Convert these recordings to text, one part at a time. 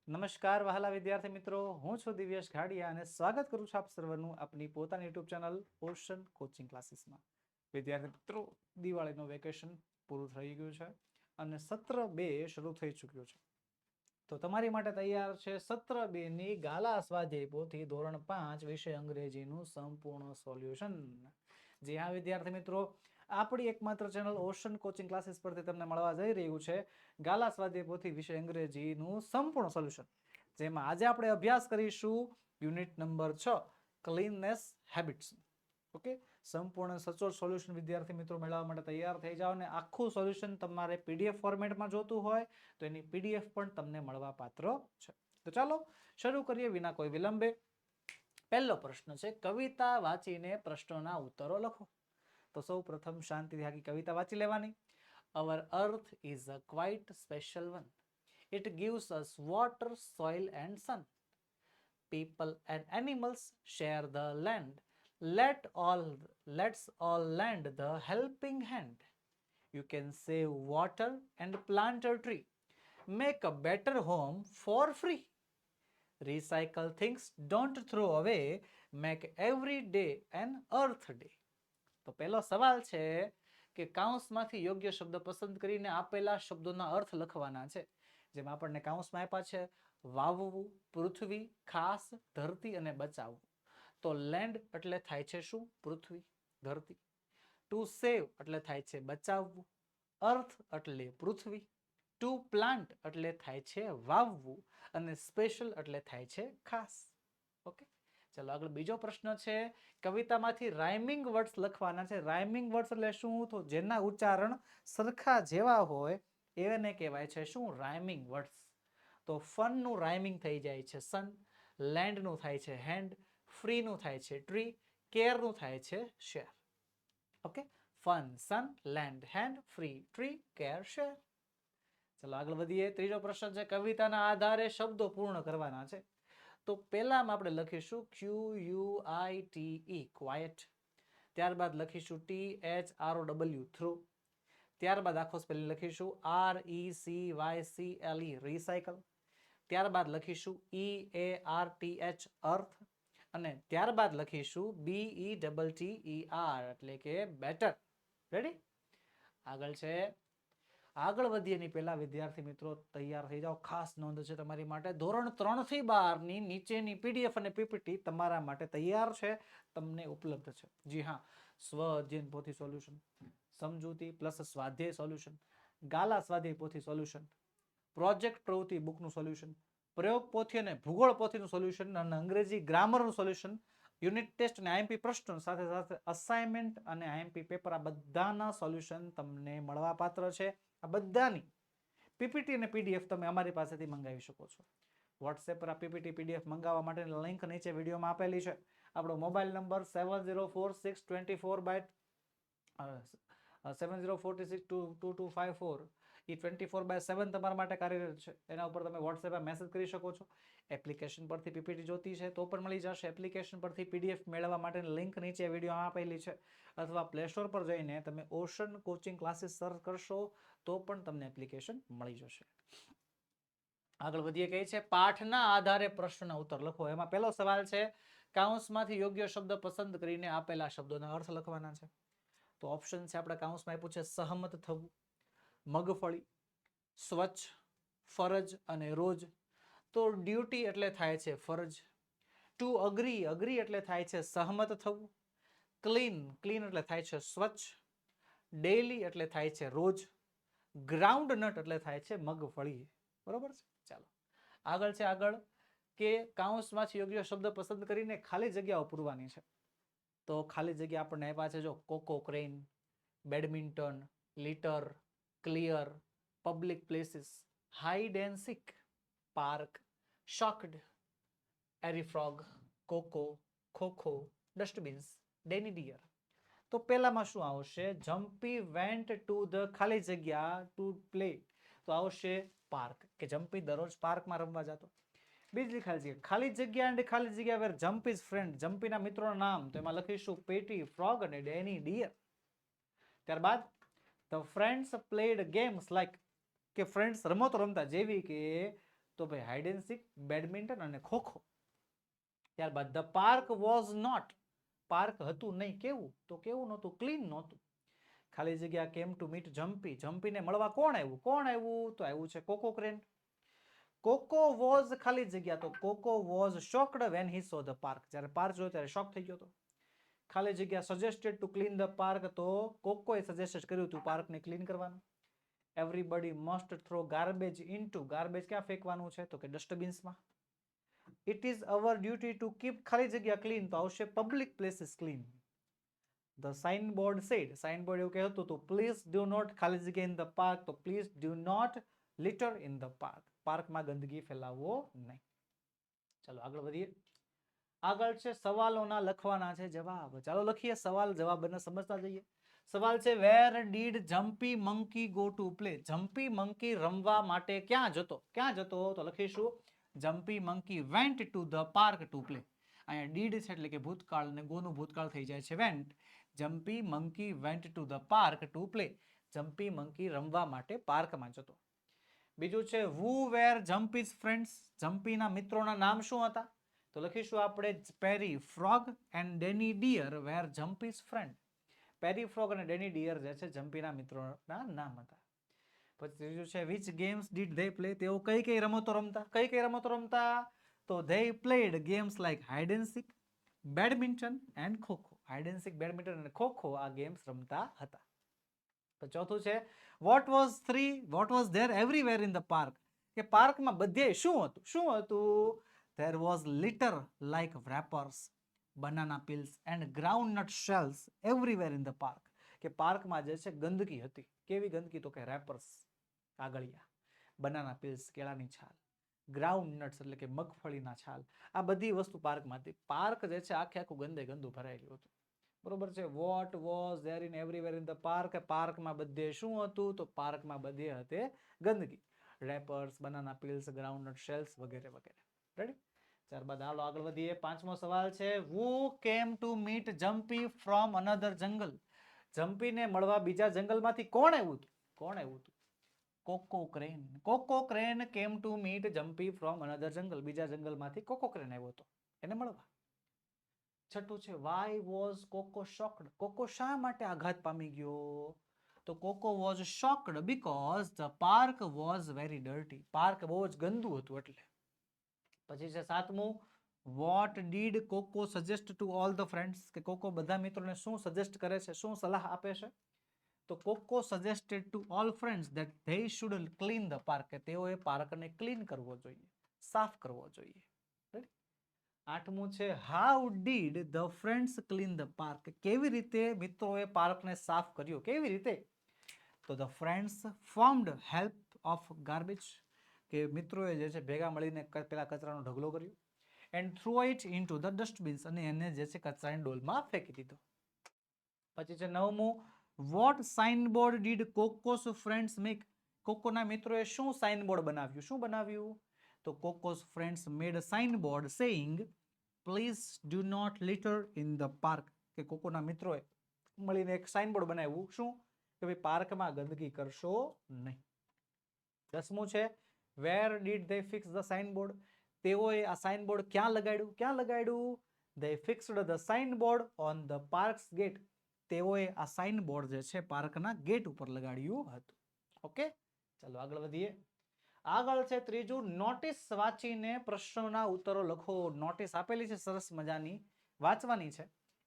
નમસ્કાર વહાલા વિદ્યાર્થી મિત્રો, હું છું દિવ્યેશ ઘાડિયા અને સ્વાગત કરું છું આપ સર્વનું આપની પોતાની યુટ્યુબ ચેનલ ઓશન કોચિંગ ક્લાસીસમાં. વિદ્યાર્થી મિત્રો, દિવાળીનું વેકેશન પૂરું થઈ ગયું છે અને સત્ર 2 શરૂ થઈ ચૂક્યું છે. તો તમારી માટે તૈયાર છે સત્ર 2 ની ગાલા સ્વાધ્યાય પોથી ધોરણ 5 વિષય અંગ્રેજીનું સંપૂર્ણ સોલ્યુશન. જી હા વિદ્યાર્થી મિત્રો, આપણી એકમાત્ર ચેનલ ઓશન કોચિંગ ક્લાસીસ પરથી તમને મળવા જઈ રહ્યું છે ગાલા સ્વાધ્યાય પોથી વિષય અંગ્રેજીનું સંપૂર્ણ સોલ્યુશન, જેમાં આજે આપણે અભ્યાસ કરીશું unit number 6 cleanness habits. Okay, સંપૂર્ણ સચોટ સોલ્યુશન વિદ્યાર્થી મિત્રો મેળવવા માટે તૈયાર થઈ જાઓ. અને આખું સોલ્યુશન તમારે પીડીએફ ફોર્મેટમાં જોતું હોય તો એની પીડીએફ પણ તમને મળવા પાત્ર છે. તો ચાલો શરૂ કરીએ વિના કોઈ વિલંબે. પહેલો પ્રશ્ન છે, કવિતા વાંચીને પ્રશ્નોના ઉત્તરો લખો. તો સૌ પ્રથમ શાંતિથી આખી કવિતા વાંચી લેવાની. Our earth is a quite special one. It gives us water, soil and sun. People and animals share the land. Let's all lend the helping hand. You can save water and plant a tree. Make a better home for free. Recycle things, don't throw away. Make every day an earth day. તો પહેલો સવાલ છે કે કાઉન્સમાંથી યોગ્ય શબ્દ પસંદ કરીને આપેલા શબ્દોના અર્થ લખવાના છે. જેમાં આપણને કાઉન્સમાં આપ્યા છે વાવવું, પૃથ્વી, ખાસ, ધરતી અને બચાવવું. તો લેન્ડ એટલે થાય છે શું? પૃથ્વી, ધરતી. ટુ સેવ એટલે થાય છે બચાવવું. અર્થ એટલે પૃથ્વી. ટુ પ્લાન્ટ એટલે થાય છે વાવવું. અને સ્પેશિયલ એટલે થાય છે ખાસ. ઓકે, ચલો આગળ બીજો પ્રશ્ન છે, કવિતામાંથી રાઇમિંગ વર્ડ્સ લખવાના છે. રાઇમિંગ વર્ડ્સ એટલે શું? તો જેના ઉચ્ચારણ સરખા જેવા હોય એને કહેવાય છે શું? Rhyming words. તો ફન નું રાઇમિંગ થઈ જાય છે સન, લેન્ડ નું થાય છે હેન્ડ, ફ્રી નું થાય છે ટ્રી, કેર નું થાય છે share. Okay, fun, sun, land, hand, free, tree, care, share. ચલો આગળ વધીએ. ત્રીજો પ્રશ્ન છે, કવિતાના આધારે શબ્દો પૂર્ણ કરવાના છે. તો પહેલામાં આપણે લખીશું QUITE ક્વાયટ, ત્યારબાદ લખીશું THROW થ્રુ, ત્યારબાદ આખો સ્પેલિંગ લખીશું RECYCLE રિસાયકલ, ત્યારબાદ લખીશું EARTH અર્થ, અને ત્યારબાદ લખીશું BETTER એટલે કે બેટર. રેડી? આગળ છે, આગળ વધીએ એની પહેલા વિદ્યાર્થી મિત્રો તૈયાર થઈ જાઓ. ખાસ નોંધ છે તમારી માટે, ધોરણ 3 થી 12 ની નીચેની પીડીએફ અને પીપીટી તમારા માટે તૈયાર છે, તમને ઉપલબ્ધ છે. જી હા, સ્વ અધ્યયન પોથી સોલ્યુશન, સમજૂતી પ્લસ સ્વાધ્યાય સોલ્યુશન, ગાલા સ્વાધ્યાય પોથી સોલ્યુશન, પ્રોજેક્ટ પ્રવૃત્તિ બુકનું સોલ્યુશન, પ્રયોગ પોથી અને ભૂગોળ પોથીનું સોલ્યુશન, અને અંગ્રેજી ગ્રામરનું સોલ્યુશન, યુનિટ ટેસ્ટ અને આઈએમપી પ્રશ્નો સાથે સાથે અસાઇનમેન્ટ અને આઈએમપી પેપર, આ બધાના સોલ્યુશન તમને મળવા પાત્ર છે. આ બધાની પીપીટી અને પીડીએફ તમે અમારી પાસેથી મંગાવી શકો છો. વોટ્સએપ પર આ પીપીટી પીડીએફ મંગાવવા માટેની લિંક નીચે વિડીયોમાં આપેલી છે. આપણો મોબાઈલ નંબર 704624 એ 24/7 તમારા માટે કાર્યરત છે. એના ઉપર તમે વોટ્સએપમાં મેસેજ કરી શકો છો. એપ્લિકેશન પરથી પીપીટી જોતી છે તો પણ મળી જશે. એપ્લિકેશન પરથી પીડીએફ મેળવવા માટેની લિંક નીચે વિડીયોમાં આપેલી છે. અથવા પ્લે સ્ટોર પર જઈને તમે ઓશન કોચિંગ ક્લાસીસ સર્ચ કરશો તો પણ તમને એપ્લિકેશન મળી જશે. આગળ વધીએ, કહે છે પાઠના આધારે પ્રશ્નના ઉત્તર લખો. એમાં પહેલો સવાલ છે, કાઉન્સમાંથી યોગ્ય શબ્દ પસંદ કરીને આપેલા શબ્દોના અર્થ લખવાના છે. તો ઓપ્શન છે આપણે કાઉન્સમાં આપ્યું છે સહમત થવું, મગફળી, સ્વચ્છ, ફરજ અને રોજ. તો ડ્યુટી એટલે થાય છે ફરજ. ટુ અગ્રી, અગ્રી એટલે થાય છે સહમત થવું. ક્લીન, ક્લીન એટલે થાય છે સ્વચ્છ. ડેઈલી એટલે થાય છે રોજ. ગ્રાઉન્ડ નટ એટલે થાય છે મગફળી. બરોબર છે? ચાલો આગળ છે, આગળ કે કાઉન્સમાંથી યોગ્ય શબ્દ પસંદ કરીને ખાલી જગ્યાઓ પૂરવાની છે. તો ખાલી જગ્યા આપણને આપ્યા છે જો coco crane, badminton, litre, clear, public places, hide and seek, park, shocked, એરીફ્રોગ, coco, kho kho, dustbins, Danny deer. તો પહેલામાં શું આવશે? જમ્પી વેન્ટ ટુ ધ ખાલી જગ્યા ટુ પ્લે. તો આવશે પાર્ક, કે જમ્પી દરરોજ પાર્કમાં રમવા જતો. બીજી ખાલી જગ્યા એન્ડ ખાલી જગ્યા વેર જમ્પ ઇઝ ફ્રેન્ડ, જમ્પીના મિત્રોના નામ. તો એમાં લખીશું પેટી, ફ્રોગ અને ડેની ડિયર. ત્યારબાદ the friends played games like, કે ફ્રેન્ડ્સ રમતો રમતા જેવી કે તો ભાઈ હાઇડ એન્ડ સીક, બેડમિન્ટન અને ખોખો. ત્યારબાદ the park was not, park હતું નહીં. કેવું? તો કેવું નહોતું? ક્લીન નહોતું. ખાલી જગ્યા કેમ ટુ મીટ જમ્પી, જમ્પીને મળવા કોણ આવ્યું? કોણ આવ્યું? તો આવ્યું છે કોકો ક્રેન. કોકો વોઝ ખાલી જગ્યા, તો Koko was shocked when he saw the park, જ્યારે પાર્ક જોયો ત્યારે શોક થઈ ગયો હતો. ખાલી જગ્યા suggested to clean the park, તો કોકોએ સજેસ્ટ કર્યું હતું પાર્કને ક્લીન કરવાનું. Everybody must throw garbage into, garbage ક્યાં ફેંકવાનું છે? તો કે ડસ્ટબિન્સમાં. It is our duty to keep ખાલી જગ્યા ક્લીન, તો આવશે public places clean. The signboard said, signboard એવું કહેતું હતું પ્લીઝ ડુ નોટ ખાલી જગ્યા ઇન ધ પાર્ક, તો please do not litter in the park, પાર્કમાં ગંદકી ફેલાવવો નહીં. ચાલો આગળ વધીએ. આગળ છે સવાલોના લખવાના છે જવાબ. ચાલો લખીએ સવાલ જવાબ બંને સમજતા જઈએ. સવાલ છે where did jumpy monkey go to play, Jumpy monkey રમવા માટે ક્યાં જતો? ક્યાં જતો? તો લખીશું jumpy monkey went to the park to play. અહીંયા ડીડ છે એટલે કે ભૂતકાળ અને ગોનું ભૂતકાળ થઈ જાય છે went. Jumpy monkey went to the park to play, Jumpy monkey રમવા માટે પાર્કમાં જતો. બીજું છે who were જમ્પીઝ ફ્રેન્ડ્સ, જમ્પીના મિત્રોના નામ શું હતા? તો લખીશું આપણે Perry frog and Danny deer were Jumpy's friend. Perry frog અને ડેની ડિયર જે છે જમ્પીના મિત્રોના નામ હતા. પછી ત્રીજું છે which games did they play, તેઓ કઈ કઈ રમતો રમતા? કઈ કઈ રમતો રમતા? તો they played games like hide and seek, badminton and kho kho. Hide and seek, badminton અને ખોખો આ ગેમ્સ રમતા હતા. તો ચોથું છે what was there everywhere in the park, કે પાર્કમાં બધે શું હતું? શું હતું? there was litter like wrappers, banana peels and groundnut shells everywhere in the park, કે પાર્કમાં જે છે ગંદકી હતી. કેવી ગંદકી? તો કે રેપર્સ, કાગળિયા, બનાના પીલ્સ, કેળાની છાલ, ગ્રાઉન્ડ નટ્સ એટલે કે મગફળીના છાલ, આ બધી વસ્તુ પાર્કમાં હતી. પાર્ક જે છે આખે આખું ગંદે ગંદુ ભરાયેલું હતું. બરોબર છે. What was there in everywhere in the park, પાર્કમાં બધે શું હતું? તો પાર્કમાં બધે હતી ગંદકી, rappers, banana peels, groundnut shells વગેરે વગેરે. રેડી? ત્યારબાદ હાલો આગળ વધીએ. પાંચમો સવાલ છે who came to meet Jumpy from another jungle, જમ્પીને મળવા બીજા જંગલમાંથી કોણ આવ્યું હતું? કોણ આવ્યું હતું? Koko crane. Koko crane came to meet Jumpy from another jungle, બીજા જંગલમાંથી કોકો ક્રેન આવ્યો હતો એને મળવા. છઠ્ઠું છે why was Koko shocked, Koko શા માટે આઘાત પામી ગયો? તો Koko was shocked because the park was very dirty, park બહુ જ ગંદુ હતું એટલે. પછી છે સાતમું what did Koko suggest to all the friends, કે કોકો બધા મિત્રોને શું સજેસ્ટ કરે છે, શું સલાહ આપે છે? તો Koko suggested to all friends that they should clean the park, કે તેઓએ પાર્કને ક્લીન કરવો જોઈએ, સાફ કરવો જોઈએ. આઠમું છે how did the friends clean the park, કેવી રીતે મિત્રોએ પાર્કને સાફ કર્યો? કેવી રીતે? તો the friends formed help of garbage, કે મિત્રોએ જે છે ભેગા મળીને પેલા કચરાનો ઢગલો કર્યો. And throw it into the ડસ્ટબિન્સ, અને એને જે છે કચરાની ડોલમાં ફેંકી દીધો. પછી છે નવમું what signboard did Koko's friends make, કોકોના મિત્રોએ શું સાઇનબોર્ડ બનાવ્યું? શું બનાવ્યું? તો Koko's friends made signboard saying please do not litter in the park, કે કોકોના મિત્રોએ મળીને એક સાઇનબોર્ડ બનાવ્યું. શું? કે ભાઈ પાર્કમાં ગંદકી કરશો નહીં. દસમું છે where did they fix the signboard, તેઓએ આ સાઇનબોર્ડ ક્યાં લગાડ્યું? ક્યાં લગાડ્યું? They fixed the signboard on the park's gate, તેઓએ આ સાઇનબોર્ડ જે છે પાર્કના ગેટ ઉપર લગાડ્યું હતું. ઓકે, ચાલો આગળ વધીએ. આગળ છે ત્રીજું નોટિસ વાંચીને પ્રશ્નોના ઉત્તરો લખો. નોટિસ આપેલી છે સરસ મજાની, વાંચવાની છે,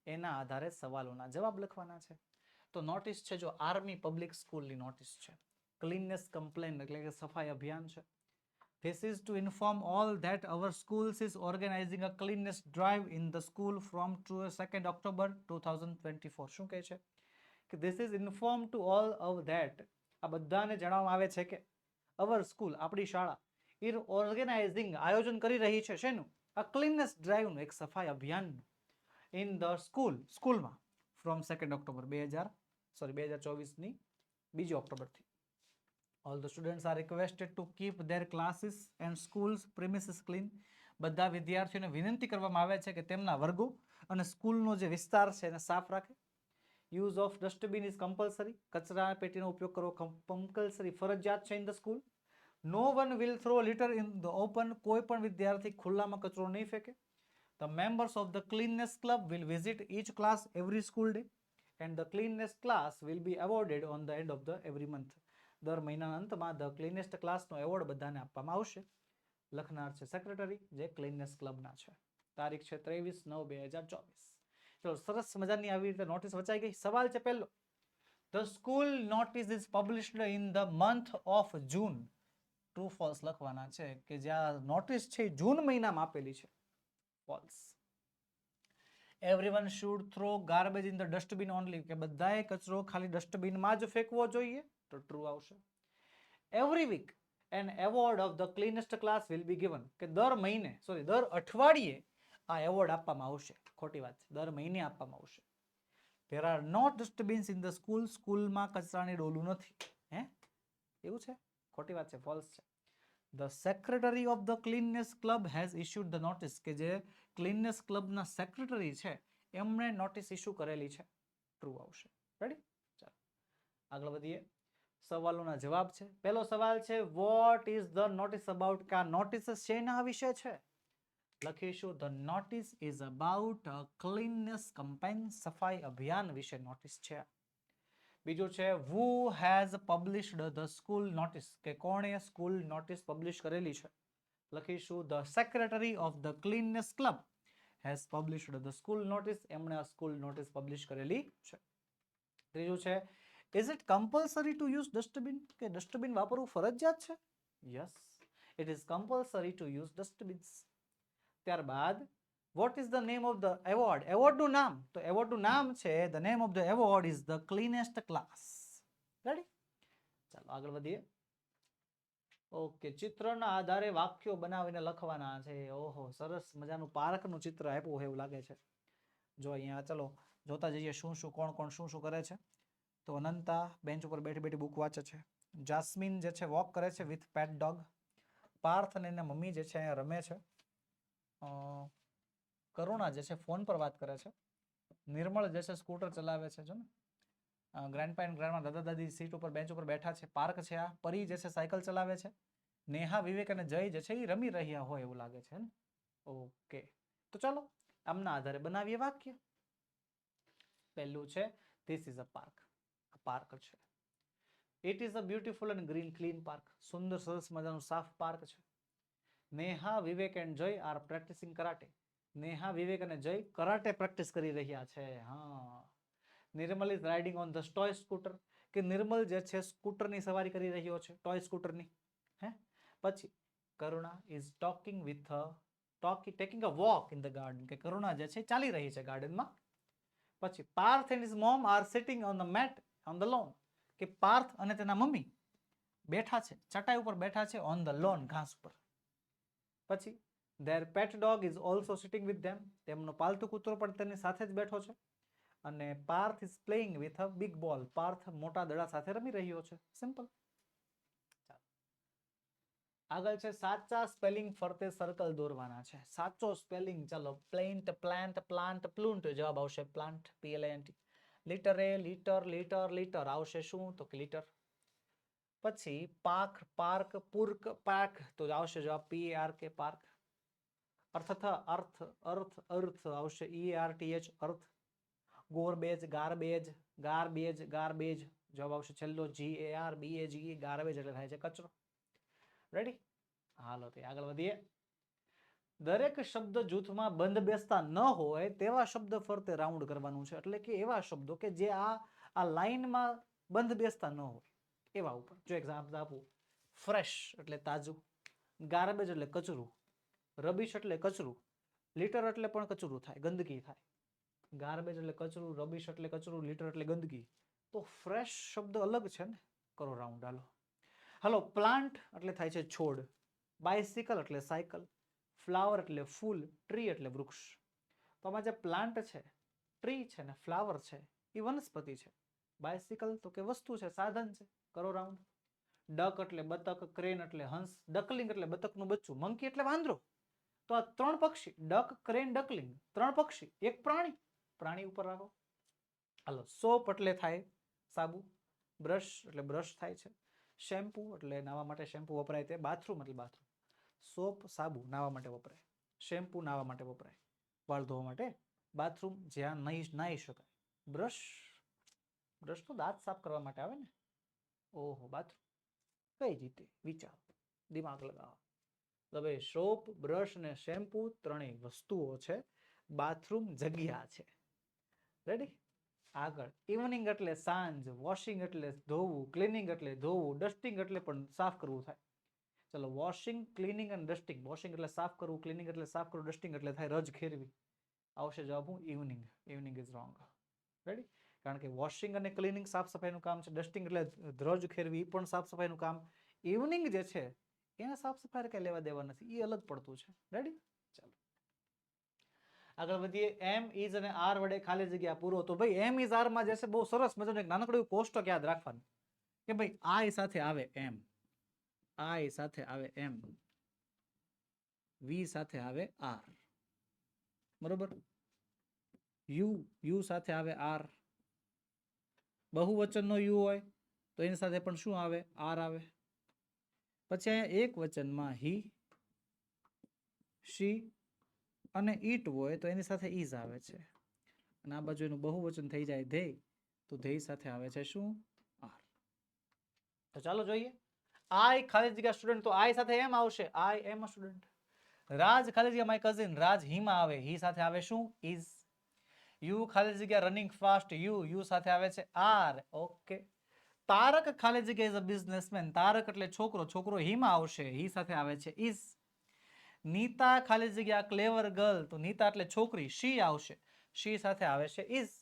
એના આધારે સવાલોના જવાબ લખવાના છે. તો નોટિસ છે જો આર્મી પબ્લિક સ્કૂલની નોટિસ છે, ક્લીનનેસ કમ્પ્લેન એટલે કે સફાઈ અભિયાન છે. This is to inform all that our schools is organizing a cleanliness drive in the school from 2nd October 2024. શું કહે છે? કે this is informed to all of that, આ બધાને જણાવવામાં આવે છે કે અવર સ્કૂલ આપણી શાળા ઇઝ ઓર્ગેનાઇઝિંગ આયોજન કરી રહી છે શેનું? આ ક્લીનનેસ ડ્રાઈવનું, એક સફાઈ અભિયાનનું. ઇન ધ સ્કૂલમાં ફ્રોમ 2nd ઓક્ટોબર 2024ની 2 ઓક્ટોબરથી. All the students are requested to keep their classes and schools premises clean, બધા વિદ્યાર્થીઓને વિનંતી કરવામાં આવે છે કે તેમના વર્ગો અને સ્કૂલનો જે વિસ્તાર છે એને સાફ રાખે. Use of dustbin is compulsory, કચરા પેટીનો ઉપયોગ કરવો કમ્પલસરી, ફરજિયાત છે in the school. No one will throw litter in the open. કોઈ પણ વિદ્યાર્થી ખુલ્લામાં કચરો નહીં ફેંકે. The members of the cleanness club will visit each class every school day and the cleanliness class will be awarded on the end of the every month. દર મહિનાના અંતમાં ધ ક્લીનેસ્ટ ક્લાસનો એવોર્ડ બધાને આપવામાં આવશે. લખનાર છે સેક્રેટરી, જે cleanness ક્લબના છે. તારીખ છે 23/9/2024. ચલો, સરસ મજાની આવી રીતે નોટિસ વચાઈ ગઈ. સવાલ છે પહેલો, the school notice is published in the month of June. True false લખવાના છે કે જ્યાં નોટિસ છે એ જૂન મહિનામાં આપેલી છે. False. Everyone should throw garbage in the dustbin only, કે બધાએ કચરો ખાલી ડસ્ટબિનમાં જ ફેંકવો જોઈએ, તો ટ્રુ આવશે. Every week an award of the cleanest class will be given, કે દર અઠવાડિયે આ એવોર્ડ આપવામાં આવશે. ખોટી વાત છે, દર મહિને આપવામાં આવશે. There are not dustbins in the school. સ્કૂલમાં કચરાની ડોલું નથી. હે, એવું છે? ખોટી વાત છે, ફોલ્સ છે. The secretary of the cleanliness club has issued the notice, કે જે ક્લીનનેસ ક્લબના સેક્રેટરી છે એમણે નોટિસ ઇસ્યુ કરેલી છે. ટ્રુ આવશે. રેડી? ચાલો આગળ વધીએ. સવાલોના જવાબ છે. પહેલો સવાલ છે, vote is the notice about, કે આ નોટિસ શેના વિશે છે? લખીશું the notice is about cleanness campaign, સફાઈ અભિયાન વિશે નોટિસ છે. બીજું છે, who has published the school notice, કે કોણે સ્કૂલ નોટિસ પબ્લિશ કરેલી છે? લખીશું the secretary of the cleanness club has published the school notice, એમણે આ સ્કૂલ નોટિસ પબ્લિશ કરેલી છે. ત્રીજું છે, is it compulsory to use dustbin, કે ડસ્ટબિન વાપરવું ફરજિયાત છે? Yes, it is compulsory to use dustbins. ત્યારબાદ, what is the name of the award, એવોર્ડનું નામ, તો એવોર્ડનું નામ છે, the name of the award is the cleanest class. Ready? ચાલો આગળ વધીએ. ઓકે, ચિત્રના આધારે વાક્યો બનાવીને લખવાના છે. ઓહો, સરસ મજાનું પાર્કનું ચિત્ર આપ્યું હોય એવું લાગે છે. જો અહીંયા ચલો જોતા જઈએ શું શું કોણ કોણ શું શું કરે છે. તો અનંતા બેન્ચ ઉપર બેઠી બેઠી બુક વાંચે છે. જાસ્મીન જે છે વોક કરે છે વિથ પેટ ડોગ. પાર્થ અને એના મમ્મી જે છે અહીંયા રમે છે. કરુણા જે છે ફોન પર વાત કરે છે. નિર્મળ જે છે સ્કૂટર ચલાવે છે. જો ને ગ્રેન્ડપા એન્ડ ગ્રેન્ડમા દાદા દાદી સીટ ઉપર બેન્ચ ઉપર બેઠા છે. પાર્ક છે આ. પરી જે છે સાયકલ ચલાવે છે. નેહા, વિવેક અને જય જે છે એ રમી રહ્યા હોય એવું લાગે છે ને. ઓકે, તો ચાલો આમના આધારે બનાવીએ વાક્ય. પહેલું છે, ધીસ ઇઝ અ પાર્ક. આ પાર્ક છે. It is a beautiful and green clean park. સુંદર સરસ મજાનું સાફ પાર્ક છે. Neha, Vivek and Jay are practising karate. Neha, Vivek અને જય કરાટે પ્રેક્ટિસ કરી રહ્યા છે. હા. Nirmal is riding on the toy scooter, કે નિર્મલ જે છે સ્કૂટરની સવારી કરી રહ્યો છે, ટોય સ્કૂટરની. હે, પછી Karuna is taking a walk in the garden, કે કરુણા જે છે ચાલી રહી છે ગાર્ડનમાં. પછી Parth and his mom are sitting on the mat on the lawn, કે પાર્થ અને તેના મમ્મી બેઠા છે, ચટાઈ ઉપર બેઠા છે, ઓન ધ લોન, ઘાસ ઉપર. પછી their pet dog is also sitting with them, તેમનો પાલતુ કૂતરો પણ તેની સાથે જ બેઠો છે. અને Parth is playing with a big ball, Parth મોટા દડા સાથે રમી રહ્યો છે. સિમ્પલ. આગળ છે, સાચા સ્પેલિંગ ફરતે સર્કલ દોરવાના છે. સાચો સ્પેલિંગ, ચાલો પ્લેન્ટ, પ્લાન્ટ, પ્લાન્ટ, પ્લુન્ટ, જવાબ આવશે પ્લાન્ટ, PLANT. લીટર એ, લીટર, લીટર, લીટર આવશે શું? તો કે લીટર. પછી પાક, પાર્ક, પૂર્ક, પાક, તો આવશે જવાબ PARK, પાર્ક. અર્થ, અર્થ, અર્થ, અર્થ આવશે EARTH, અર્થ. ગોરબેજ, ગાર્બેજ, ગાર્બેજ, ગાર્બેજ, જવાબ આવશે છેલ્લો GARBAGE, ગાર્બેજ એટલે થાય છે કચરો. રેડી? હાલો તે આગળ વધીએ. દરેક શબ્દ જૂથમાં બંધ બેસતા ન હોય તેવા શબ્દ ફરતે રાઉન્ડ કરવાનું છે. એટલે કે એવા શબ્દો કે જે આ લાઈનમાં બંધ બેસતા ન હોય એવા ઉપર. જો એક્ઝામ્પલ આપું, ફ્રેશ એટલે તાજું, ગાર્બેજ એટલે કચરું, રબીશ એટલે કચરું, લીટર એટલે પણ કચરું થાય, ગંદકી થાય. ગાર્બેજ એટલે કચરું, રબીશ એટલે કચરું, લીટર એટલે ગંદકી. તો ફ્રેશ શબ્દ અલગ છે ને. કરો રાઉન્ડ. હાલો, પ્લાન્ટ એટલે થાય છે છોડ, બાયસિકલ એટલે સાયકલ, ફ્લાવર એટલે ફૂલ, ટ્રી એટલે વૃક્ષ. તો આમાં જે પ્લાન્ટ છે, ટ્રી છે ને ફ્લાવર છે એ વનસ્પતિ છે. બાયસિકલ તો કે વસ્તુ છે, સાધન છે. કરો રાઉન્ડ. ડક એટલે બતક, ક્રેન એટલે હંસ, ડકલિંગ એટલે બતકનું બચ્ચું, મંકી એટલે વાંદરો. તો આ ત્રણ પક્ષી, ડક, ક્રેન, ડકલિંગ, ત્રણ પક્ષી, એક પ્રાણી, પ્રાણી ઉપર રાખો. હાલો, સોપ એટલે થાય સાબુ, બ્રશ એટલે બ્રશ થાય છે, શેમ્પુ એટલે નાવા માટે શેમ્પુ વપરાય તે, બાથરૂમ એટલે બાથરૂમ, સોપ સાબુ નાવા માટે વપરાય, શેમ્પુ નાવા માટે વપરાય, વાળ ધોવા માટે, બાથરૂમ જ્યાં નાહી શકાય, બ્રશ બ્રશ તો દાંત સાફ કરવા માટે આવે ને, ઓહો બાથરૂમ કઈ રીતે વિચારો, દિમાગ લગાવો. તો ભાઈ સોપ, બ્રશ અને શેમ્પુ ત્રણેય વસ્તુઓ છે, બાથરૂમ જગ્યા છે. રેડી? આગળ ઇવનિંગ એટલે સાંજ, વોશિંગ એટલે ધોવું, ક્લીનિંગ એટલે ધોવું, ડસ્ટિંગ એટલે પણ સાફ કરવું થાય. ચલો વોશિંગ, ક્લીનિંગ અને ડસ્ટિંગ. વોશિંગ એટલે સાફ કરવું, ક્લીનિંગ એટલે સાફ કરવું, ડસ્ટિંગ એટલે થાય રજ ખેરવી. આવશે જવાબ હું evening. Evening is wrong. Ready? કારણ કે વોશિંગ અને ક્લીનિંગ સાફ સફાઈનું કામ છે, ડસ્ટિંગ એટલે રજ ખેરવી પણ સાફ સફાઈનું કામ. ઇવનિંગ જે છે એને સાફ સફાઈ કઈ લેવા દેવા નથી, એ અલગ પડતું છે. રેડી? ચાલો આગળ વધીએ. એમ ઇઝ અને આર વડે ખાલી જગ્યા પૂરો. તો ભાઈ એમ ઇઝ આર માં જે છે બહુ સરસ મજાનું એક નાનકડું કોષ્ટક યાદ રાખવાનું કે ભાઈ આઈ સાથે આવે એમ, આઈ સાથે આવે એમ, વી સાથે આવે આર, બરોબર, યુ સાથે આવે આર, બહુવચનનો યુ હોય તો એની સાથે પણ શું આવે? આર આવે. પછી અહીંયા એક વચનમાં હી, શી અને ઈટ હોય તો એની સાથે ઈઝ આવે છે. અને આ બાજુ એનું બહુવચન થઈ જાય ધેય, તો ધેય સાથે આવે છે શું? આર. તો ચાલો જોઈએ. આઈ ખાલી જગ્યા સ્ટુડન્ટ, તો આઈ સાથે એમ આવશે, આઈ એમ અ સ્ટુડન્ટ. રાજ ખાલી જગ્યા માય કઝિન, રાજ હીમાં આવે, હી સાથે આવે શું? ઇઝ. યુ ખાલી જગ્યા રનિંગ ફાસ્ટ, યુ સાથે આવે છે આર. ઓકે. તારક ખાલી જગ્યા ઇઝ અ બિઝનેસમેન, તારક એટલે છોકરો, છોકરો હીમાં આવશે, હી સાથે આવે છે ઇઝ. નીતા ખાલી જગ્યા ક્લેવર ગર્લ, તો નીતા એટલે છોકરી, શી આવશે, શી સાથે આવે છે ઇઝ.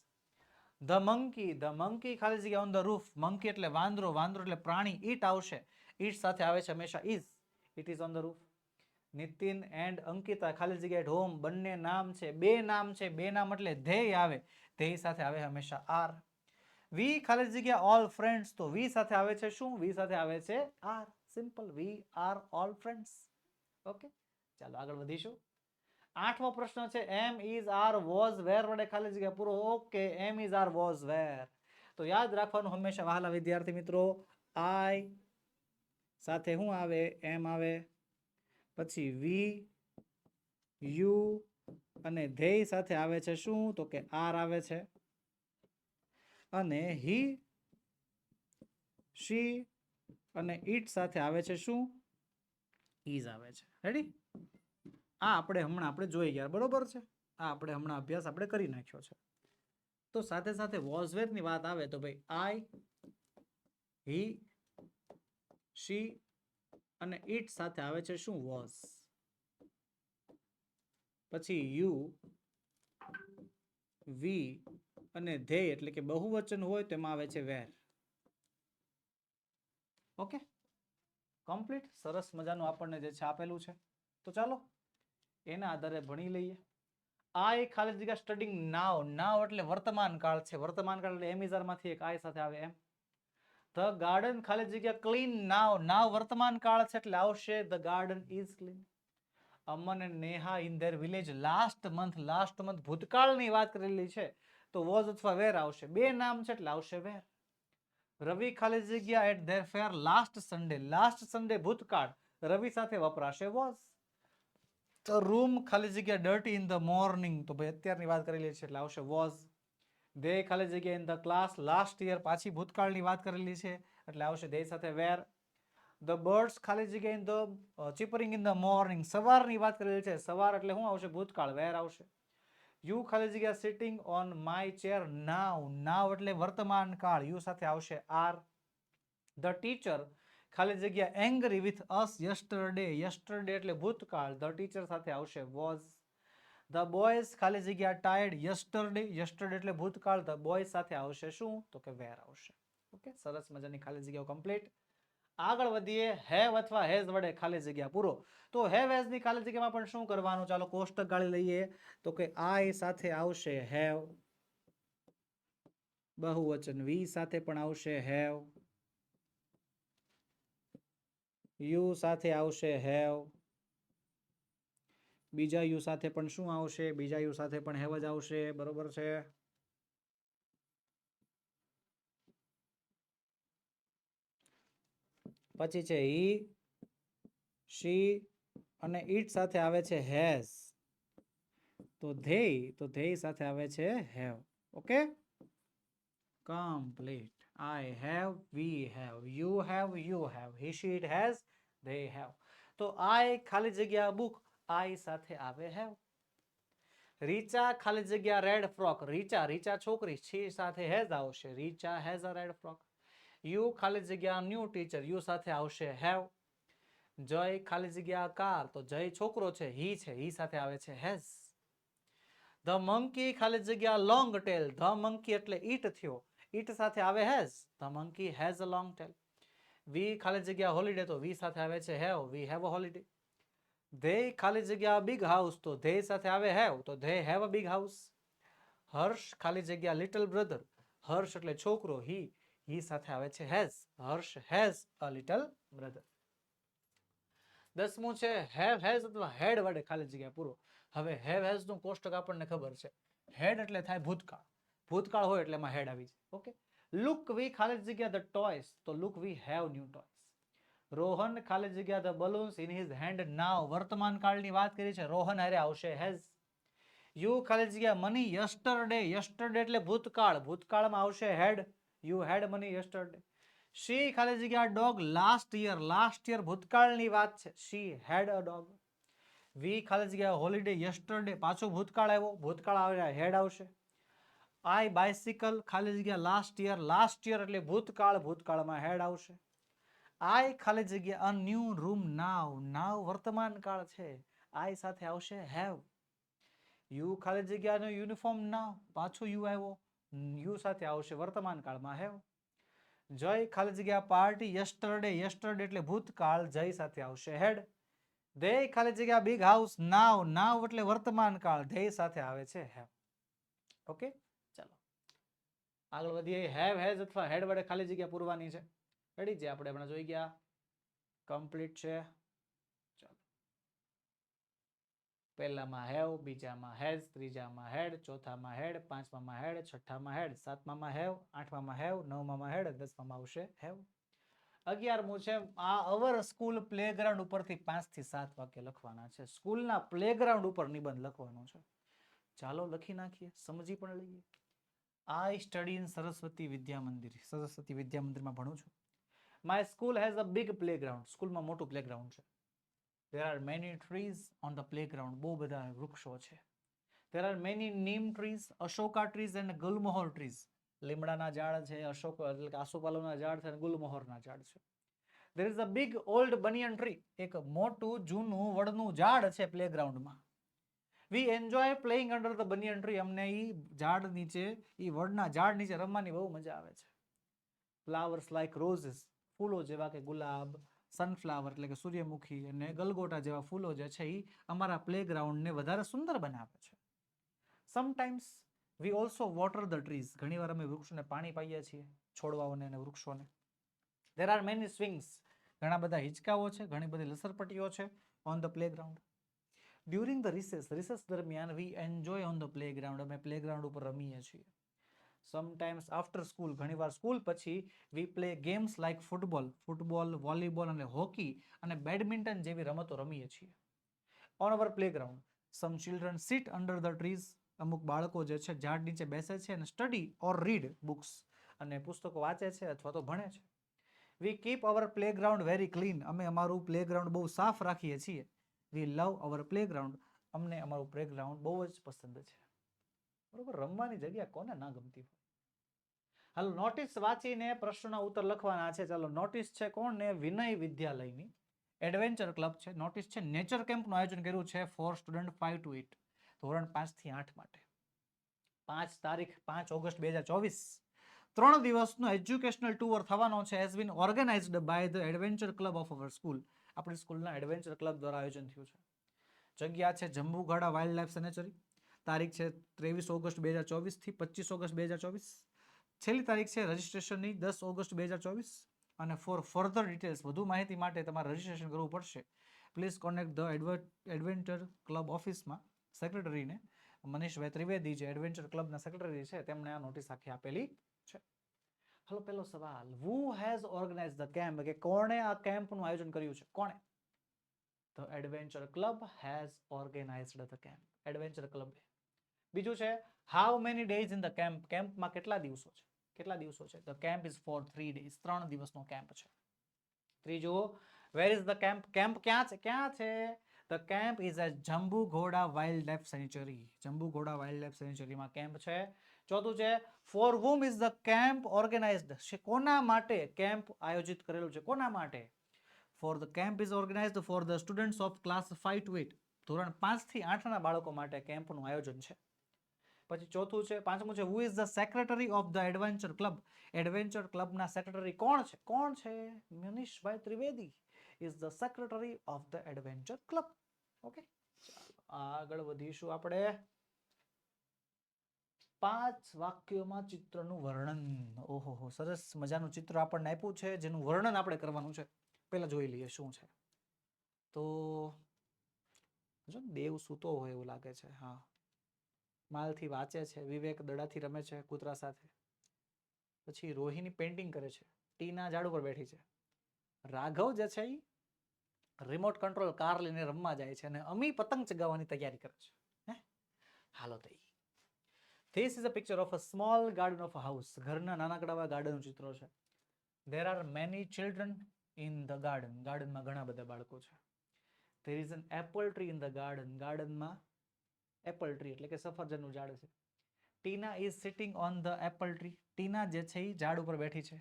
ધ મંકી ખાલી જગ્યા ઓન ધ રૂફ, મંકી એટલે વાંદરો, વાંદરો એટલે પ્રાણી, ઈટ આવશે, ઈટ સાથે આવે છે હંમેશા is, it is on the roof. Nitin and Ankita ખાલી જગ્યા એટ હોમ, બંને નામ છે, બે નામ છે, બે નામ એટલે ધેય આવે, ધેય સાથે આવે હંમેશા આર. વી ખાલી જગ્યા ઓલ ફ્રેન્ડ્સ, તો વી સાથે આવે છે શું? વી સાથે આવે છે are. Simple, we are all friends. Okay, ચાલો આગળ વધીશું. 8મો પ્રશ્ન છે am is are was were વડે ખાલી જગ્યા પૂરો. Okay, am is are was were. તો યાદ રાખવાનું હંમેશા વહાલા વિદ્યાર્થી મિત્રો, આઈ સાથે શું આવે? એમ આવે, પછી વી, યુ અને ધેય સાથે આવે છે શું? તો કે આર આવે છે. અને હી, શી અને ઈટ સાથે આવે છે શું? ઇઝ આવે છે. રેડી? આ આપણે જોઈ ગયા, બરોબર છે. આ આપણે હમણાં અભ્યાસ આપણે કરી નાખ્યો છે. તો સાથે સાથે વોઝ વેર ની વાત આવે તો ભાઈ આઈ, હી, શી અને ઈટ સાથે આવે છે શું? વોઝ. પછી યુ, વી અને ધેય એટલે કે બહુવચન હોય તેમાં આવે છે વેર. Okay, complete. સરસ મજાનું આપણને જે છે આપેલું છે. તો ચાલો એના આધારે ભણી લઈએ. આઈ ખાલી જગ્યા સ્ટડિંગ નાવ, નાવ એટલે વર્તમાન કાળ છે, વર્તમાન કાળ એટલે એમ ઇઝ આર માંથી એક આઈ સાથે આવે એમ. ધ ગાર્ડન ખાલી જગ્યા ક્લીન નાવ, નાવ વર્તમાન કાળ છે એટલે આવશે ધ ગાર્ડન ઇઝ ક્લીન. અમન અને Neha in their village last month ભૂતકાળની વાત કરેલી છે તો વોઝ અથવા વેર આવશે, બે નામ છે એટલે આવશે વેર. રવિ ખાલી જગ્યા at there fair last Sunday ભૂતકાળ, રવિ સાથે વપરાશે વોઝ. તો રૂમ ખાલી જગ્યા ડર્ટી ઇન ધ મોર્નિંગ, તો ભાઈ અત્યારની વાત કરેલી છે એટલે આવશે વોઝ. દે ખાલી જગ્યા in the class last year, પાછી ભૂતકાળની વાત કરેલી છે એટલે આવશે દે સાથે વેર. ધ બર્ડ્સ ખાલી જગ્યા in the chirping in the morning, સવારની વાત કરેલી છે, સવાર એટલે શું આવશે? ભૂતકાળ, વેર આવશે. યુ ખાલી જગ્યા સિટિંગ ઓન માય ચેર નાવ, નાવ એટલે વર્તમાન કાળ, યુ સાથે આવશે આર. ધ ટીચર ખાલી જગ્યા angry with us yesterday, yesterday એટલે ભૂતકાળ, ધ ટીચર સાથે આવશે વોઝ. ધ બોયઝ ખાલી જગ્યા ટાયર્ડ યસ્ટરડે, યસ્ટરડે એટલે ભૂતકાળ, ધ બોયઝ સાથે આવશે શું? તો કે વેર આવશે. ઓકે, સરસ મજાની ખાલી જગ્યાઓ કમ્પ્લીટ. આગળ વધીએ. હેવ અથવા હેઝ વડે ખાલી જગ્યા પૂરો. તો હેવ હેઝ ની ખાલી જગ્યામાં પણ શું કરવાનું? ચાલો કોષ્ટક ગાળી લઈએ. તો કે આઈ સાથે આવશે હેવ, બહુવચન વી સાથે પણ આવશે હેવ, યુ સાથે આવશે હેવ, બીજા યુ સાથે પણ શું આવશે? બીજા યુ સાથે પણ હેવ જ આવશે, બરોબર છે. પછી છે he, she અને it સાથે આવે છે has. તો they સાથે આવે છે have. Okay, complete. I have, we have, you have, he, she, it has, they have. તો I ખાલી જગ્યા book, I સાથે આવે have. રીચા ખાલી જગ્યા રેડ ફ્રોક, રીચા છોકરી, she સાથે has આવશે, Richa has a red frock. You ખાલી જગ્યા ન્યુ ટીચર, યુ સાથે આવશે have. જય ખાલી જગ્યા કાર, તો જય છોકરો છે, he છે, he સાથે આવે છે has. ધ મંકી ખાલી જગ્યા લોંગ ટેલ, ધ મંકી એટલે ઈટ થયો, ઈટ સાથે આવે has, the monkey has a long tail. વી ખાલી જગ્યા હોલિડે, તો વી સાથે આવે છે have, we have a holiday. they ખાલી જગ્યા big house, તો they સાથે આવે have, તો they have a big house. હર્ષ ખાલી જગ્યા લિટલ બ્રધર, હર્ષ એટલે છોકરો, he સાથે આવે છે has, Harsh has a little brother. 10મું છે have has અથવા had વડે ખાલી જગ્યા પૂરો. હવે have has નું કોષ્ટક આપણને ખબર છે, had એટલે થાય ભૂતકાળ, ભૂતકાળ હોય એટલે એમાં had આવી જાય. ઓકે, look we ખાલી જગ્યા the toys, તો look we have new toys. Rohan ખાલી જગ્યા the balloons in his hand now, વર્તમાન કાળની વાત કરી છે, રોહન હારે આવશે has. યુ ખાલી જગ્યા મની yesterday, yesterday એટલે ભૂતકાળ, ભૂતકાળમાં આવશે had, you had money yesterday. she ખાલી જગ્યા dog last year ભૂતકાળની વાત છે, she had a dog. we ખાલી જગ્યા holiday yesterday, પાછો ભૂતકાળ આવ્યો, ભૂતકાળ આવે had આવશે. I bicycle ખાલી જગ્યા last year એટલે ભૂતકાળ, ભૂતકાળમાં had આવશે. I ખાલી જગ્યા a new room now વર્તમાન કાળ છે, I સાથે આવશે have. યુ ખાલી જગ્યાનો યુનિફોર્મ now, પાછો યુ આવ્યો, યુ સાથે આવશે વર્તમાન કાળમાં have. જય ખાલી જગ્યા પાર્ટી yesterday એટલે ભૂતકાળ, જય સાથે આવશે had. they ખાલી જગ્યા big house now એટલે વર્તમાન કાળ, they સાથે આવે છે have. ઓકે, ચાલો આગળ વધીએ. have has અથવા had વડે ખાલી જગ્યા પૂરવાની છે. રેડી, જે આપણે હમણાં જોઈ ગયા, કમ્પ્લીટ છે. ચાલો, પહેલામાં have, બીજામાં has, ત્રીજામાં had, ચોથામાં had, પાંચમામાં had, છઠ્ઠામાં had, સાતમામાં have, આઠમામાં have, નવમામાં had, 10મામાં આવશે have. 11મું છે આ અવર સ્કૂલ પ્લેગ્રાઉન્ડ ઉપરથી 5 થી 7 વાક્ય લખવાના છે. સ્કૂલના પ્લેગ્રાઉન્ડ ઉપર નિબંધ લખવાનો છે. ચાલો લખી નાખીએ, સમજી પણ લઈએ. I study in Saraswati Vidya Mandir, Saraswati વિદ્યા મંદિરમાં ભણું છું. My school has a big playground, સ્કૂલમાં મોટું પ્લેગ્રાઉન્ડ છે. There are many trees on the playground, બહુ બધા વૃક્ષો છે. There are many neem trees, Ashoka trees and ગુલમોહર trees. લીમડાના ઝાડ છે, અશોક એટલે કે આસોપાલવના ઝાડ છે અને ગુલમોહરના ઝાડ છે. There is a big old banyan tree, એક મોટું જૂનું વડનું ઝાડ છે પ્લેગ્રાઉન્ડમાં. We enjoy playing under the banyan tree, અમને ઈ ઝાડ નીચે, ઈ વડના ઝાડ નીચે રમવાની બહુ મજા આવે છે. Flowers like roses, ફૂલો જેવા કે ગુલાબ, સનફ્લાવર એટલે કે સૂર્યમુખી અને ગલગોટા જેવા ફૂલો જે છે ઈ અમારા પ્લેગ્રાઉન્ડને વધારે સુંદર બનાવે છે. Sometimes we also water the trees, ઘણીવાર અમે વૃક્ષોને પાણી પાઈએ છીએ, છોડવાઓને અને વૃક્ષોને. There are many swings, ઘણા બધા હિંચકાઓ છે, ઘણી બધી લસરપટ્ટીઓ છે on the playground. During the recess દરમિયાન we enjoy on the playground, અમે પ્લેગ્રાઉન્ડ ઉપર રમીએ છીએ. Sometimes after school, ઘણીવાર સ્કૂલ પછી we play games like football, volleyball અને હોકી અને બેડમિન્ટન જેવી રમતો રમીએ છીએ. On our playground, some children sit under the trees, અમુક બાળકો જે છે ઝાડ નીચે બેસે છે અને study or read books, અને પુસ્તકો વાંચે છે અથવા તો ભણે છે. We keep our playground very clean, અમે અમારું પ્લેગ્રાઉન્ડ બહુ સાફ રાખીએ છીએ. We love our playground, અમને અમારું પ્લેગ્રાઉન્ડ બહુ જ પસંદ છે. બરોબર, રમવાની જગ્યા કોને ના ગમતી હોય. હાલો, નોટિસ વાંચીને પ્રશ્નોના ઉત્તર લખવાના છે. ચાલો, નોટિસ છે કોણને? વિનય વિદ્યાલયની એડવેન્ચર ક્લબ છે. નોટિસ છે નેચર કેમ્પનું આયોજન કર્યું છે ફોર સ્ટુડન્ટ 5 to 8, ધોરણ 5 થી 8 માટે. 5 તારીખ 5 ઓગસ્ટ 2024, 3 દિવસનો એજ્યુકેશનલ ટૂર થવાનો છે. Has been organised by the adventure club of our school, આપણી સ્કૂલના એડવેન્ચર ક્લબ દ્વારા આયોજન થયું છે. જગ્યા છે જંબુઘાડા વાઇલ્ડ લાઇફ સેનેચરી. તારીખ છે 23 ઓગસ્ટ 2024 થી 25 ઓગસ્ટ 2024. છેલ્લી તારીખ છે રજિસ્ટ્રેશનની 10 ઓગસ્ટ 2024. અને ફોર ફર્ધર ડિટેલ્સ, વધુ માહિતી માટે તમારે રજિસ્ટ્રેશન કરવું પડશે. Please contact the adventure club ઓફિસમાં સેક્રેટરીને મનીષભાઈ ત્રિવેદી, જે એડવેન્ચર ક્લબના સેક્રેટરી છે, તેમણે આ નોટિસ આખી આપેલી છે. હાલો પહેલો સવાલ, who has organized the camp, કે કોણે આ કેમ્પનું આયોજન કર્યું છે? કોણે? The Adventure Club has organized the camp. Adventure Club. બીજું છે, how many days in the camp? કેમ્પમાં કેટલા દિવસો છે? કેટલા દિવસો છે? The camp is for 3 days. 3 દિવસનો કેમ્પ છે. ત્રીજું, where is the camp? Camp ક્યાં છે? ક્યાં છે? The camp is at જંબુઘોડા Wildlife Sanctuary. જંબુઘોડા Wildlife Sanctuary માં કેમ્પ છે. ચોથું છે, for whom is the camp organized? કોના માટે કેમ્પ આયોજિત કરેલું છે? કોના માટે? For the camp is organized for the students of class 5 to 8. ધોરણ 5 થી 8 ના બાળકો માટે કેમ્પનું આયોજન છે. પછી ચોથું છે, પાંચમું છે, who is the secretary of the Adventure Club? Adventure ક્લબના સેક્રેટરી કોણ છે? કોણ છે? Manishbhai Trivedi is the secretary of the Adventure Club. Okay, ચાલો આગળ વધીશું આપણે. 5 વાક્યોમાં ચિત્રનું વર્ણન. ઓહો, સરસ મજાનું ચિત્ર આપણને આપ્યું છે, જેનું વર્ણન આપણે કરવાનું છે. પહેલા જોઈ લઈએ શું છે. તો જો દેવ સૂતો હોય એવું લાગે છે. હા, માલથી વાંચે છે, વિવેક દડાથી રમે છે કૂતરા સાથે, પછી રોહિણી પેઇન્ટિંગ કરે છે, ટીના ઝાડ ઉપર બેઠી છે, રાઘવ જે છે એ રિમોટ કંટ્રોલ કાર લઈને રમવા જાય છે, અને અમી પતંગ ચગાવવાની તૈયારી કરે છે. હાલો તઈ. This is a picture of a small garden of a house. ઘરના નાનકડા ગાર્ડનનું ચિત્ર છે. There are many children in the garden. ગાર્ડનમાં ઘણા બધા બાળકો છે. There is an apple tree in the garden. ગાર્ડનમાં એપલ ટ્રી એટલે કે સફરજનનું ઝાડ છે. ટીના is sitting on the apple tree. ટીના જે છે એ ઝાડ ઉપર બેઠી છે.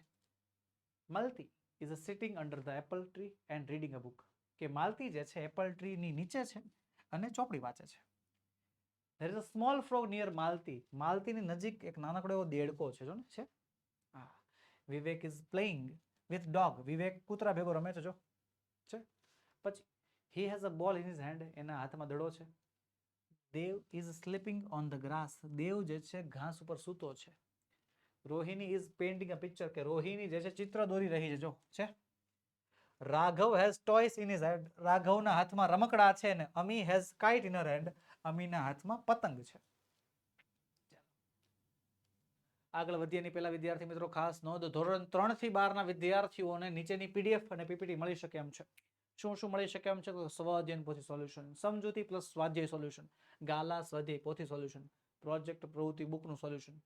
Malti is sitting under the apple tree and reading a book. કે માલતી જે છે એપલ ટ્રીની નીચે છે અને ચોપડી વાંચે છે. There is a small frog near Malti. માલતીની નજીક એક નાનકડો એવો દેડકો છે, જો ને છે. હા. વિવેક is playing with dog. વિવેક કૂતરા ભેગો રમે છે, જો છે. પછી he has a ball in his hand. એના હાથમાં દડો છે. દેવ is sleeping on the grass. દેવ જે છે ઘાસ ઉપર સૂતો છે. Rohini is painting a picture. કે રોહિણી જે છે ચિત્ર દોરી રહી છે, જો છે. Raghav has toys in his hand. રાઘવના હાથમાં રમકડા છે, ને અમી has kite in her hand. Amina હાથમાં પતંગ છે. આગળ વધીએની પહેલા વિદ્યાર્થી મિત્રો ખાસ નોંધ, ધોરણ 3 થી 12 ના વિદ્યાર્થીઓને નીચેની પીડીએફ અને પીપીટી મળી શકે એમ છે. શું મળી શકે એમ છે? તો સ્વઅધ્યયન પોથી સોલ્યુશન, સમજૂતી પ્લસ સ્વાધ્યાય સોલ્યુશન, ગાલા સ્વાધ્યાય પોથી સોલ્યુશન, પ્રોજેક્ટ પ્રવૃત્તિ બુકનું સોલ્યુશન,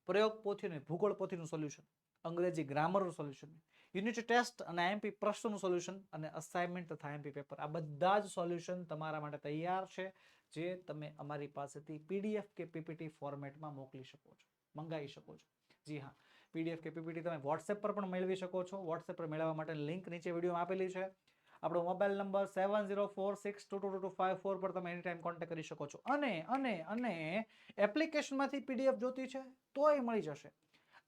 પ્રયોગ પોથી અને ભૂગોળ પોથીનું સોલ્યુશન, અંગ્રેજી ગ્રામરનું સોલ્યુશન, યુનિટ ટેસ્ટ અને આઈએમપી પ્રશ્નોનું સોલ્યુશન, અને અસાઇનમેન્ટ તથા આઈએમપી પેપર. આ બધા જ સોલ્યુશન તમારા માટે તૈયાર છે, જે તમે અમારી પાસેથી પીડીએફ કે પીપીટી ફોર્મેટમાં મોકલી શકો છો, મંગાવી શકો છો. જી હા, પીડીએફ કે પીપીટી તમે વોટ્સએપ પર પણ મેળવી શકો છો. વોટ્સએપ પર મેળવવા માટે લિંક નીચે વિડીયોમાં આપેલી છે. આપણો મોબાઈલ નંબર 7046222254 પર તમે એની ટાઈમ કોન્ટેક્ટ કરી શકો છો. અને એપ્લિકેશનમાંથી પીડીએફ જોતી છે તોય મળી જશે.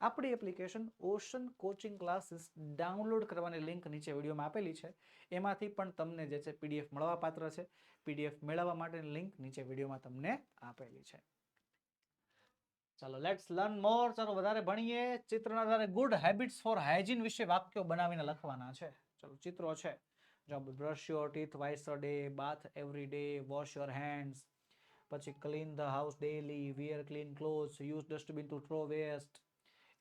આપણી application ocean coaching classes download કરવાની લિંક નીચે વિડીયોમાં આપેલી છે. એમાંથી પણ તમને જે છે પીડીએફ મળવા પાત્ર છે. પીડીએફ મેળવવા માટેની લિંક નીચે વિડીયોમાં તમને આપેલી છે. ચાલો લેટ્સ લર્ન મોર. ચાલો વધારે ભણીએ. ચિત્રના આધારે ગુડ હેબિટ્સ ફોર હાઇજીન વિશે વાક્યો બનાવીને લખવાના છે. ચલો ચિત્રો છે. Brush your teeth twice a day, bath every day, wash your hands, પછી clean the house daily, wear clean clothes, use dustbin to throw waste.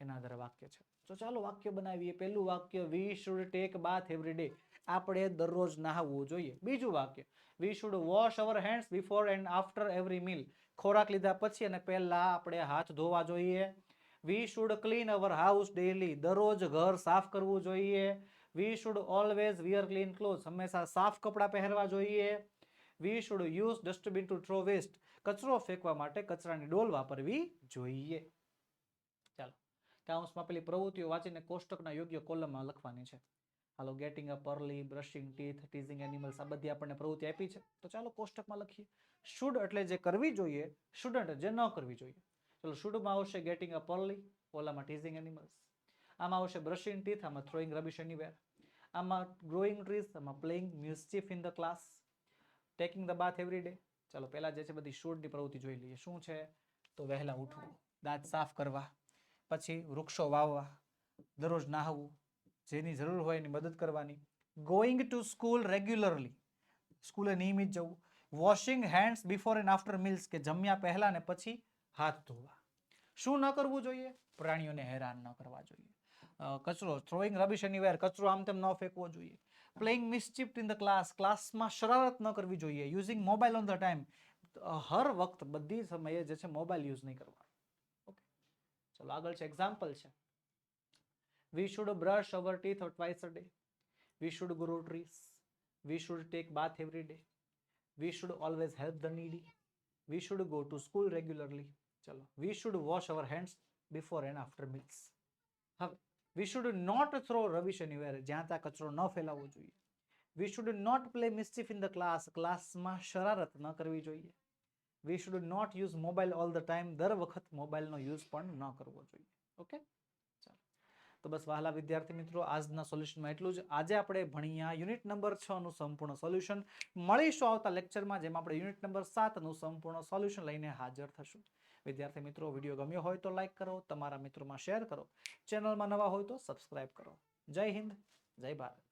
એના આધારે વાક્ય છે. તો ચાલો વાક્ય બનાવીએ. પહેલું વાક્ય, we should take bath every day. આપણે દરરોજ નહાવવું જોઈએ. બીજું વાક્ય, we should wash our hands before and after every meal. ખોરાક લીધા પછી અને પહેલા આપણે હાથ ધોવા જોઈએ. We should clean our house daily. દરરોજ ઘર સાફ કરવું જોઈએ. We should always wear clean clothes. હંમેશા સાફ કપડાં પહેરવા જોઈએ. We should use dustbin to throw waste. કચરો ફેંકવા માટે કચરાની ડોલ વાપરવી જોઈએ. ચાલો કાઉન્સમાં પેલી પ્રવૃત્તિઓ વાંચીને કોષ્ટકના યોગ્ય કોલમમાં લખવાની છે. હાલો, getting up early, brushing teeth, teasing animals, આ બધી આપણને પ્રવૃત્તિ આપી છે. તો ચાલો કોષ્ટકમાં લખીએ. શુડ એટલે જે કરવી જોઈએ, શુડન્ટ જે ન કરવી જોઈએ. ચલો શુડમાં આવશે ગેટિંગ અપ અર્લી, ઓલામાં ટીઝિંગ એનિમલ્સ. આમાં આવશે બ્રશિંગ ટીથ, આમાં થ્રોઈંગ રબિશ એનીવેર. આમાં ગ્રોઈંગ ટ્રીઝ, આમાં playing mischief in the class, taking the bath every day. ચાલો પહેલા જે છે બધી શુડની પ્રવૃત્તિ જોઈ લઈએ. શું છે? તો વહેલા ઉઠવું, દાંત સાફ કરવા, પછી વૃક્ષો વાવવા, દરરોજ નાહવું, જેની જરૂર હોય એની મદદ કરવાની, ગોઈંગ ટુ સ્કૂલ રેગ્યુલરલી, સ્કૂલે નિયમિત જવું, washing hands before and after meals, કે જમ્યા પહેલા ને પછી હાથ ધોવા. શું ન કરવું જોઈએ? પ્રાણીઓને હેરાન ન કરવા જોઈએ. કચરો, throwing rubbish anywhere, કચરો આમ તેમ ન ફેંકવો જોઈએ. Playing mischief in the class, ક્લાસમાં શરારત ન કરવી જોઈએ. Using mobile on the time, હર વખત બધી સમયે જે છે મોબાઈલ યુઝ નહીં કરવાનો. ઓકે, ચલો આગળ છે એક્ઝામ્પલ છે. We should brush our teeth twice a day. We should grow trees. We should take bath every day. We should always help the needy. We should go to school regularly. ચલો, we should wash our hands before and after meals. હવે we should not throw rubbish anywhere, જ્યાં ત્યાં કચરો ન ફેલાવવો જોઈએ. We should not play mischief in the class, ક્લાસમાં શરારત ન કરવી જોઈએ. We should not use mobile all the time, દર વખત મોબાઈલનો યુઝ પણ ન કરવો જોઈએ. ઓકે, ચાલો. તો બસ વહાલા વિદ્યાર્થી મિત્રો, આજના સોલ્યુશનમાં એટલું જ. આજે આપણે ભણ્યા યુનિટ નંબર 6 નું સંપૂર્ણ સોલ્યુશન. મળીશું આવતા લેક્ચરમાં, જેમાં આપણે યુનિટ નંબર 7 નું સંપૂર્ણ સોલ્યુશન લઈને હાજર થશું. વિદ્યાર્થી મિત્રો, વિડીયો ગમ્યો હોય તો લાઈક કરો, તમારા મિત્રોમાં શેર કરો, ચેનલમાં નવા હોય તો સબસ્ક્રાઇબ કરો. જય હિન્દ, જય ભારત.